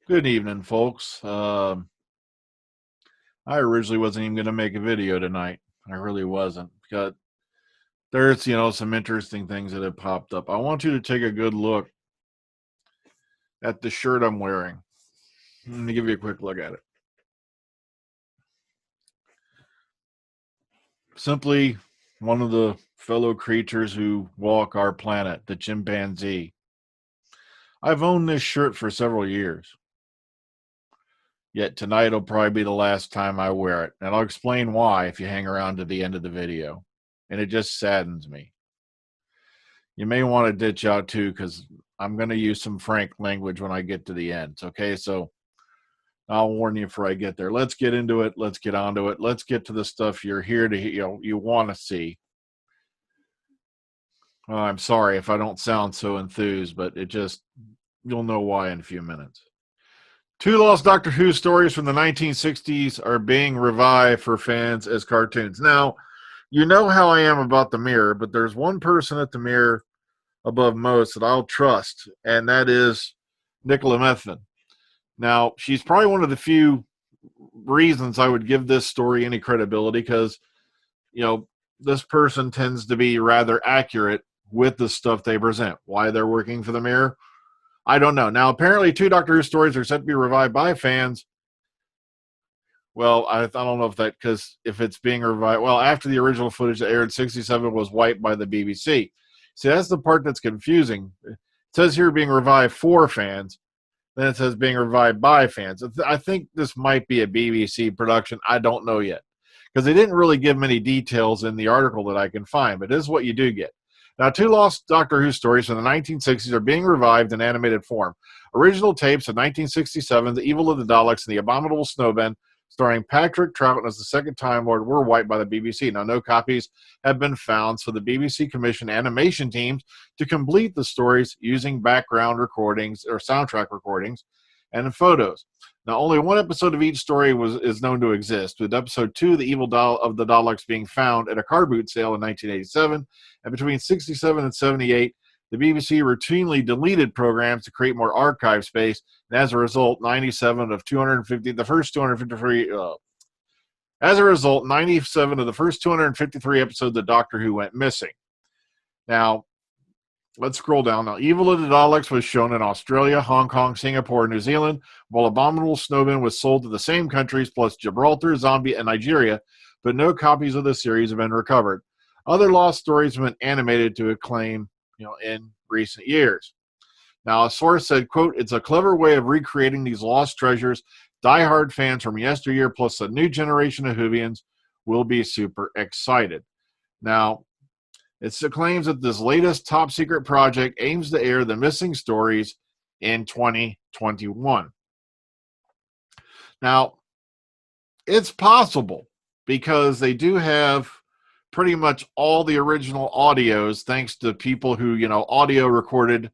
Good evening, folks. I originally wasn't even going to make a video tonight. I really wasn't. Because there's, some interesting things that have popped up. I want you to take a good look at the shirt I'm wearing. Let me give you a quick look at it. Simply one of the fellow creatures who walk our planet, the chimpanzee. I've owned this shirt for several years. Yet tonight will probably be the last time I wear it. And I'll explain why if you hang around to the end of the video. And it just saddens me. You may want to ditch out too, because I'm going to use some frank language when I get to the end. Okay, so I'll warn you before I get there. Let's get into it. Let's get onto it. Let's get to the stuff you're here to, you want to see. I'm sorry if I don't sound so enthused, but you'll know why in a few minutes. Two lost Doctor Who stories from the 1960s are being revived for fans as cartoons. Now, you know how I am about the Mirror, but there's one person at the Mirror above most that I'll trust, and that is Nicola Methvin. Now, she's probably one of the few reasons I would give this story any credibility because, this person tends to be rather accurate with the stuff they present. Why they're working for the Mirror, I don't know. Now, apparently, two Doctor Who stories are set to be revived by fans. Well, I don't know if that, because if it's being revived, well, after the original footage that aired in 67 was wiped by the BBC. See, that's the part that's confusing. It says here being revived for fans. Then it says being revived by fans. I think this might be a BBC production. I don't know yet. Because they didn't really give many details in the article that I can find. But this is what you do get. Now, two lost Doctor Who stories from the 1960s are being revived in animated form. Original tapes of 1967, The Evil of the Daleks and The Abominable Snowmen, starring Patrick Troughton as the second Time Lord, were wiped by the BBC. Now, no copies have been found, so the BBC commissioned animation teams to complete the stories using background recordings or soundtrack recordings and photos. Now, only one episode of each story is known to exist, with episode 2, The Evil of the Daleks, being found at a car boot sale in 1987, and between 67 and 78, the BBC routinely deleted programs to create more archive space, and as a result, 97 of 250, the first 253, as a result, 97 of the first 253 episodes of Doctor Who went missing. Now, let's scroll down. Now, Evil of the Daleks was shown in Australia, Hong Kong, Singapore, and New Zealand, while Abominable Snowmen was sold to the same countries, plus Gibraltar, Zambia, and Nigeria, but no copies of the series have been recovered. Other lost stories have been animated to acclaim, in recent years. Now, a source said, quote, "It's a clever way of recreating these lost treasures. Die-hard fans from yesteryear plus a new generation of Whovians will be super excited." Now, it claims that this latest top-secret project aims to air the missing stories in 2021. Now, it's possible because they do have pretty much all the original audios, thanks to people who, audio recorded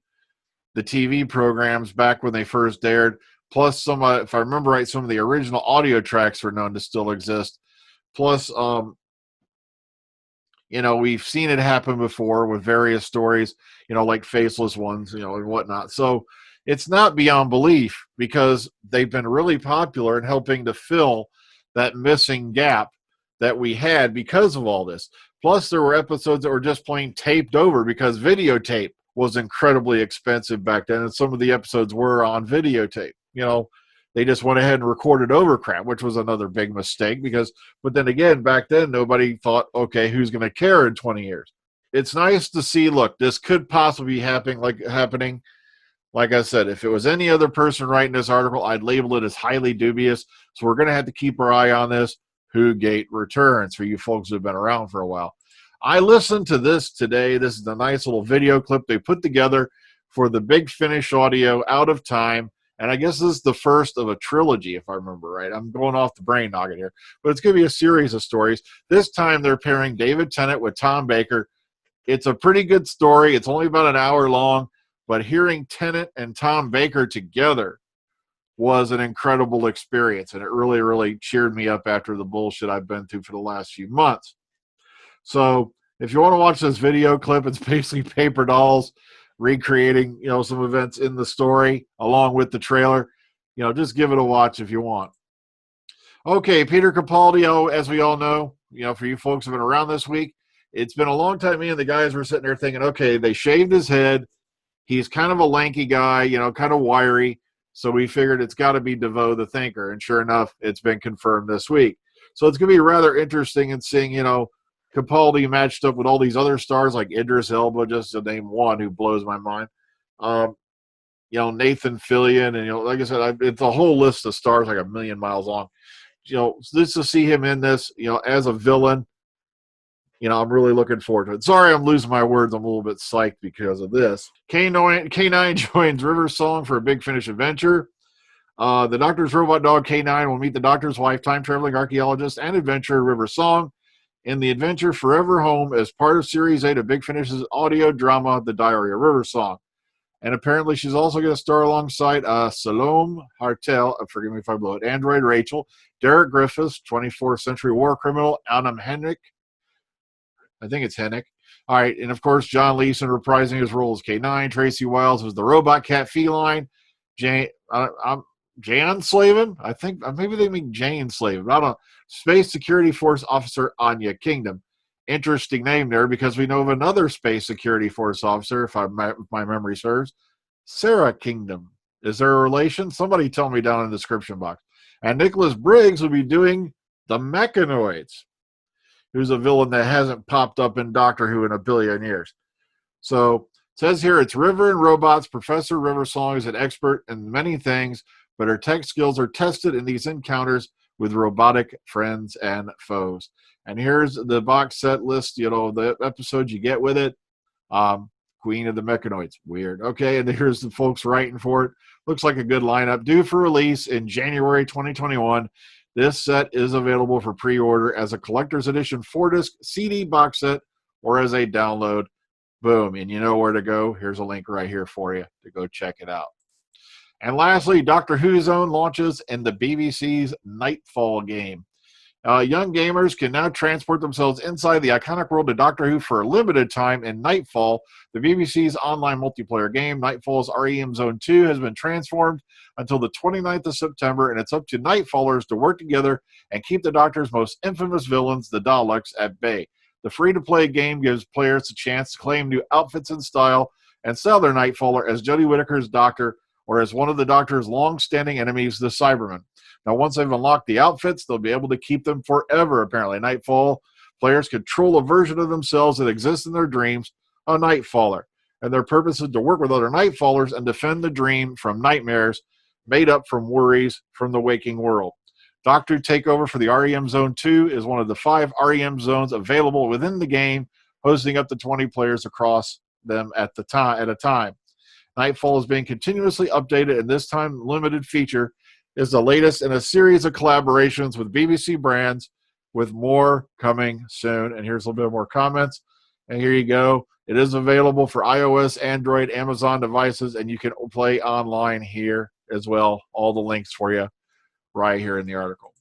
the TV programs back when they first aired. Plus, some, if I remember right, some of the original audio tracks were known to still exist. Plus, we've seen it happen before with various stories, like Faceless Ones, and whatnot. So it's not beyond belief because they've been really popular in helping to fill that missing gap that we had because of all this. Plus, there were episodes that were just plain taped over because videotape was incredibly expensive back then, and some of the episodes were on videotape. They just went ahead and recorded over crap, which was another big mistake but then again, back then, nobody thought, okay, who's going to care in 20 years? It's nice to see, look, this could possibly be happening. Like I said, if it was any other person writing this article, I'd label it as highly dubious. So we're going to have to keep our eye on this. Who Gate returns for you folks who have been around for a while. I listened to this today. This is a nice little video clip they put together for the Big Finish audio Out of Time. And I guess this is the first of a trilogy, if I remember right. I'm going off the brain noggin here. But it's going to be a series of stories. This time they're pairing David Tennant with Tom Baker. It's a pretty good story. It's only about an hour long. But hearing Tennant and Tom Baker together was an incredible experience. And it really, really cheered me up after the bullshit I've been through for the last few months. So if you want to watch this video clip, it's basically paper dolls recreating, some events in the story along with the trailer. just give it a watch if you want. Okay, Peter Capaldi, as we all know, for you folks who have been around this week, it's been a long time. Me and the guys were sitting there thinking, okay, they shaved his head. He's kind of a lanky guy, kind of wiry. So we figured it's got to be DeVoe the Thinker. And sure enough, it's been confirmed this week. So it's going to be rather interesting in seeing, Capaldi matched up with all these other stars like Idris Elba, just to name one who blows my mind. Nathan Fillion. And, like I said, it's a whole list of stars like a million miles long. Just to see him in this, as a villain, I'm really looking forward to it. Sorry, I'm losing my words. I'm a little bit psyched because of this. K9 joins River Song for a big finish adventure. The Doctor's robot dog K9 will meet the Doctor's wife, time-traveling archaeologist, and adventurer River Song in the adventure Forever Home as part of Series 8 of Big Finish's audio drama, The Diary of River Song. And apparently she's also going to star alongside Salome Hartel, forgive me if I blow it, Android Rachel, Derek Griffiths, 24th Century War criminal, Adam Hennick. I think it's Hennick. All right, and of course, John Leeson reprising his role as K9. Tracy Wiles was the robot cat feline. Jan Slavin? I think maybe they mean Jane Slavin. I don't know. Space Security Force Officer Anya Kingdom. Interesting name there because we know of another Space Security Force officer, if my memory serves, Sarah Kingdom. Is there a relation? Somebody tell me down in the description box. And Nicholas Briggs will be doing the Mechanoids, who's a villain that hasn't popped up in Doctor Who in a billion years. So it says here it's River and Robots. Professor River Song is an expert in many things, but her tech skills are tested in these encounters with robotic friends and foes. And here's the box set list, the episodes you get with it. Queen of the Mechanoids. Weird. Okay, and here's the folks writing for it. Looks like a good lineup. Due for release in January 2021. This set is available for pre-order as a collector's edition 4-disc CD box set or as a download. Boom. And you know where to go. Here's a link right here for you to go check it out. And lastly, Doctor Who Zone launches in the BBC's Nightfall game. Young gamers can now transport themselves inside the iconic world of Doctor Who for a limited time in Nightfall, the BBC's online multiplayer game. Nightfall's REM Zone 2 has been transformed until the 29th of September, and it's up to Nightfallers to work together and keep the Doctor's most infamous villains, the Daleks, at bay. The free-to-play game gives players a chance to claim new outfits and style and sell their Nightfaller as Jodie Whittaker's Doctor or as one of the Doctor's long-standing enemies, the Cybermen. Now, once they've unlocked the outfits, they'll be able to keep them forever, apparently. Nightfall players control a version of themselves that exists in their dreams, a Nightfaller. And their purpose is to work with other Nightfallers and defend the dream from nightmares made up from worries from the waking world. Doctor Takeover for the REM Zone 2 is one of the 5 REM zones available within the game, hosting up to 20 players across them at a time. Nightfall is being continuously updated, and this time limited feature is the latest in a series of collaborations with BBC brands, with more coming soon. And here's a little bit more comments. And here you go. It is available for iOS, Android, Amazon devices, and you can play online here as well. All the links for you right here in the article.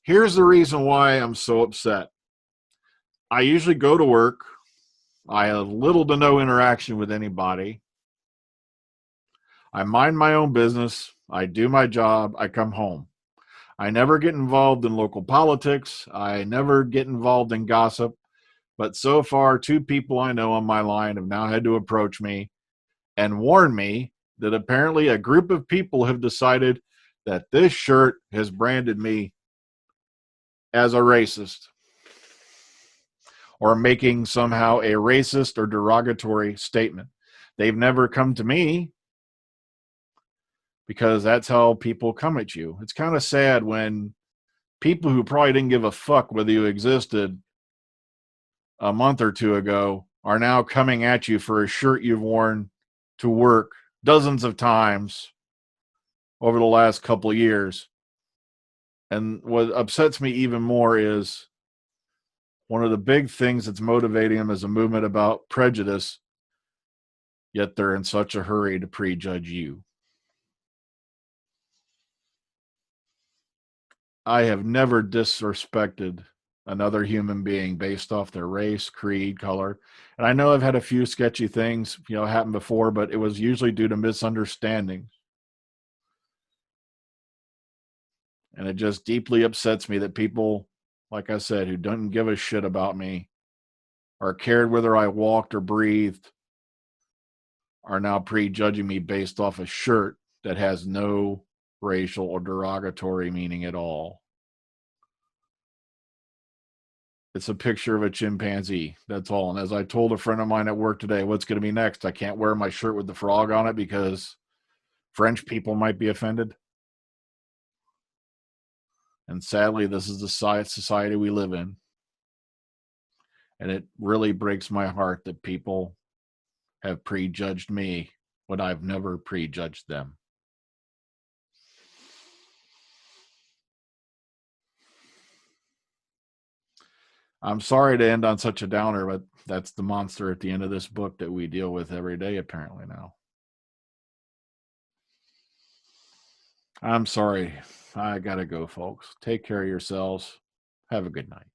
Here's the reason why I'm so upset. I usually go to work. I have little to no interaction with anybody. I mind my own business. I do my job. I come home. I never get involved in local politics. I never get involved in gossip. But so far, 2 people I know on my line have now had to approach me and warn me that apparently a group of people have decided that this shirt has branded me as a racist, or making somehow a racist or derogatory statement. They've never come to me, because that's how people come at you. It's kind of sad when people who probably didn't give a fuck whether you existed a month or 2 ago are now coming at you for a shirt you've worn to work dozens of times over the last couple of years. And what upsets me even more is one of the big things that's motivating them is a movement about prejudice, yet they're in such a hurry to prejudge you. I have never disrespected another human being based off their race, creed, color. And I know I've had a few sketchy things, happen before, but it was usually due to misunderstandings. And it just deeply upsets me that people, like I said, who don't give a shit about me or cared whether I walked or breathed are now prejudging me based off a shirt that has no racial or derogatory meaning at all. It's a picture of a chimpanzee. That's all. And as I told a friend of mine at work today, what's going to be next? I can't wear my shirt with the frog on it because French people might be offended. And sadly, this is the society we live in. And it really breaks my heart that people have prejudged me when I've never prejudged them. I'm sorry to end on such a downer, but that's the monster at the end of this book that we deal with every day, apparently, now. I'm sorry. I got to go, folks. Take care of yourselves. Have a good night.